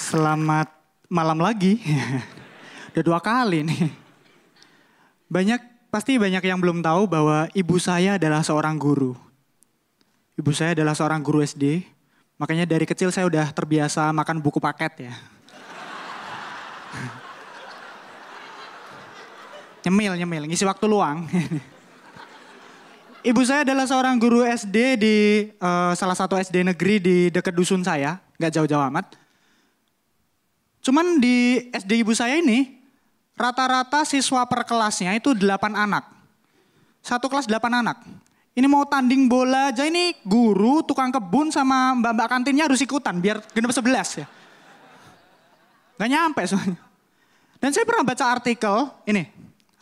Selamat malam lagi. Udah 2 kali nih. Pasti banyak yang belum tahu bahwa ibu saya adalah seorang guru. Ibu saya adalah seorang guru SD. Makanya dari kecil saya udah terbiasa makan buku paket ya. Nyemil, ngisi waktu luang. Ibu saya adalah seorang guru SD di salah satu SD negeri di dekat dusun saya. Gak jauh-jauh amat. Cuman di SD ibu saya ini, rata-rata siswa per kelasnya itu 8 anak. Satu kelas 8 anak. Ini mau tanding bola aja ini guru, tukang kebun sama mbak-mbak kantinnya harus ikutan biar genep 11 ya. Gak nyampe soalnya. Dan saya pernah baca artikel, ini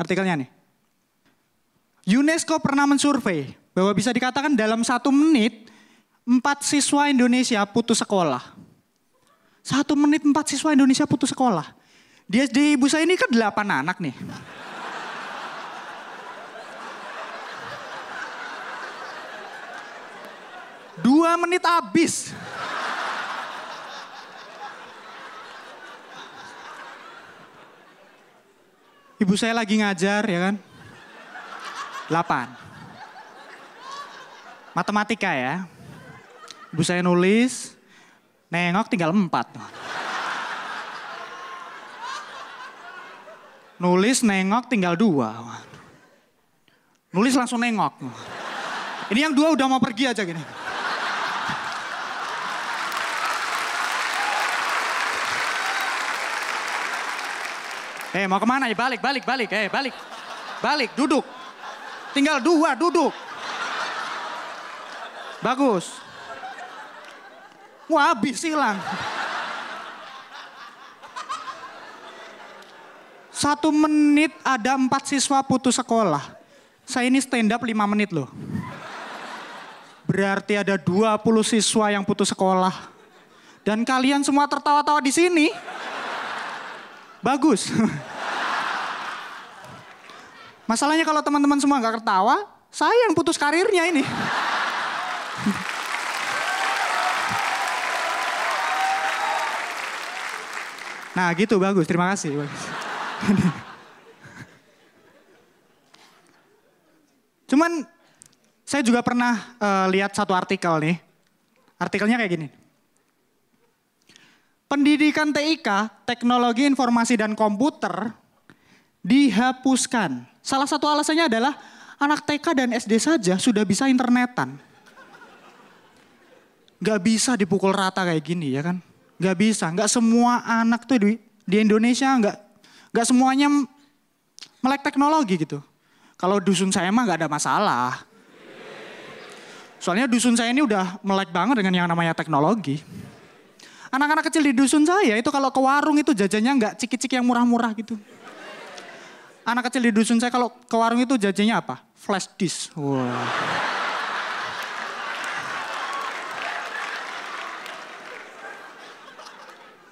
artikelnya nih. UNESCO pernah mensurvei bahwa bisa dikatakan dalam 1 menit 4 siswa Indonesia putus sekolah. 1 menit 4 siswa Indonesia putus sekolah. Di SD ibu saya ini kan 8 anak nih. Dua menit habis. Ibu saya lagi ngajar ya kan. 8. Matematika ya. Ibu saya nulis, nengok tinggal 4. Nulis nengok tinggal 2. Nulis langsung nengok. Ini yang 2 udah mau pergi aja gini. Mau kemana ya? Balik. Balik, duduk. Tinggal 2, duduk. Bagus. Wah, habis hilang. 1 menit ada 4 siswa putus sekolah. Saya ini stand up 5 menit loh. Berarti ada 20 siswa yang putus sekolah. Dan kalian semua tertawa-tawa di sini. Bagus. Masalahnya kalau teman-teman semua gak ketawa, saya yang putus karirnya ini. Nah gitu, bagus. Terima kasih. Bagus. Cuman saya juga pernah lihat satu artikel nih. Artikelnya kayak gini. Pendidikan TIK, Teknologi Informasi dan Komputer, dihapuskan. Salah satu alasannya adalah anak TK dan SD saja sudah bisa internetan. Gak bisa dipukul rata kayak gini ya kan. Gak bisa, gak semua anak tuh di Indonesia gak semuanya melek teknologi gitu. Kalau dusun saya mah gak ada masalah. Soalnya dusun saya ini udah melek banget dengan yang namanya teknologi. Anak-anak kecil di dusun saya itu kalau ke warung itu jajannya gak ciki-ciki yang murah-murah gitu. Anak kecil di dusun saya kalau ke warung itu jajannya apa? Flash disk. Wow.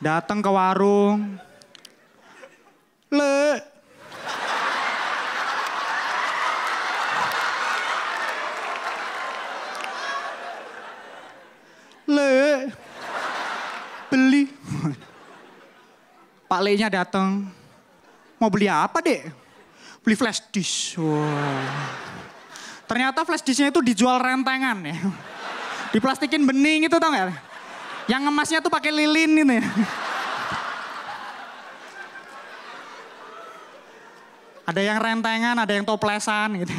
Datang ke warung. Le. Beli. Pak Le-nya datang. Mau beli apa, Dek? Beli flash disk. Wow. Ternyata flash disknya itu dijual rentengan ya. Diplastikin bening itu tau gak? Yang ngemasnya tuh pakai lilin ini. Ada yang rentengan, ada yang toplesan gitu.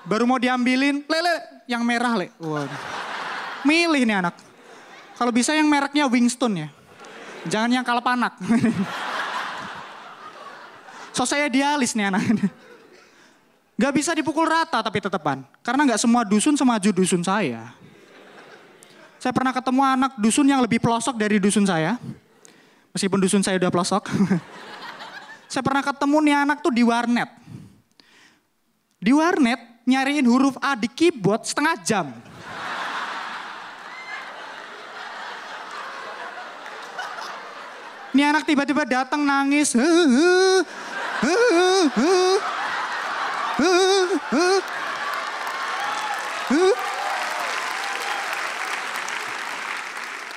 Baru mau diambilin, Le, yang merah Le. Waduh. Milih nih anak. Kalau bisa yang mereknya Winston ya. Jangan yang Kalapanak. So saya dialis nih anak. Gak bisa dipukul rata tapi tetepan. Karena gak semua dusun semaju dusun saya. Saya pernah ketemu anak dusun yang lebih pelosok dari dusun saya. Meskipun dusun saya udah pelosok. Saya pernah ketemu nih anak tuh di warnet. Di warnet nyariin huruf A di keyboard setengah jam. Ini anak tiba-tiba datang nangis.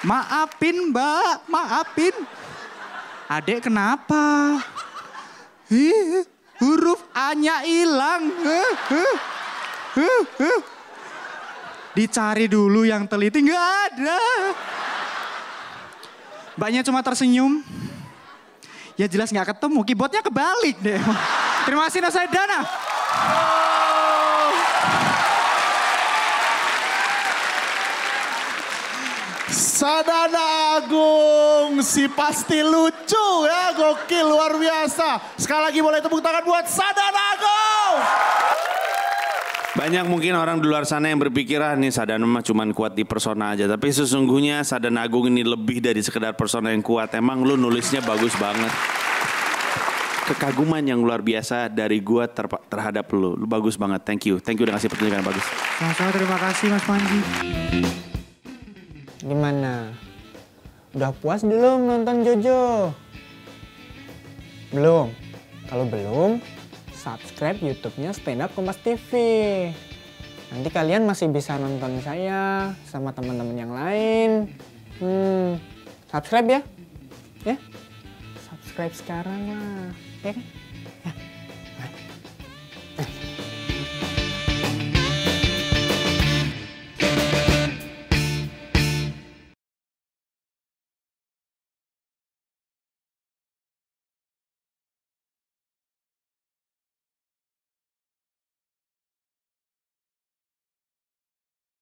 Maafin Mbak, maafin. Adek kenapa? Huruf A-nya hilang. Dicari dulu yang teliti, nggak ada. Mbaknya cuma tersenyum. Ya jelas nggak ketemu, keyboardnya kebalik deh. Terima kasih Nosaidana. Sadana Agung, si pasti lucu ya, gokil luar biasa. Sekali lagi boleh tepuk tangan buat Sadana Agung. Banyak mungkin orang di luar sana yang berpikiran nih Sadana mah cuma kuat di persona aja. Tapi sesungguhnya Sadana Agung ini lebih dari sekedar persona yang kuat. Emang lu nulisnya bagus banget. Kekaguman yang luar biasa dari gua terhadap lu. Lu bagus banget, thank you. Thank you udah ngasih pertunjukan yang bagus. Sama-sama, terima kasih Mas Panji. Gimana? Udah puas belum nonton Jojo? Belum? Kalau belum, subscribe YouTube-nya Stand Up Kompas TV. Nanti kalian masih bisa nonton saya sama teman-teman yang lain. Subscribe ya? Ya? Subscribe sekarang lah, ya kan?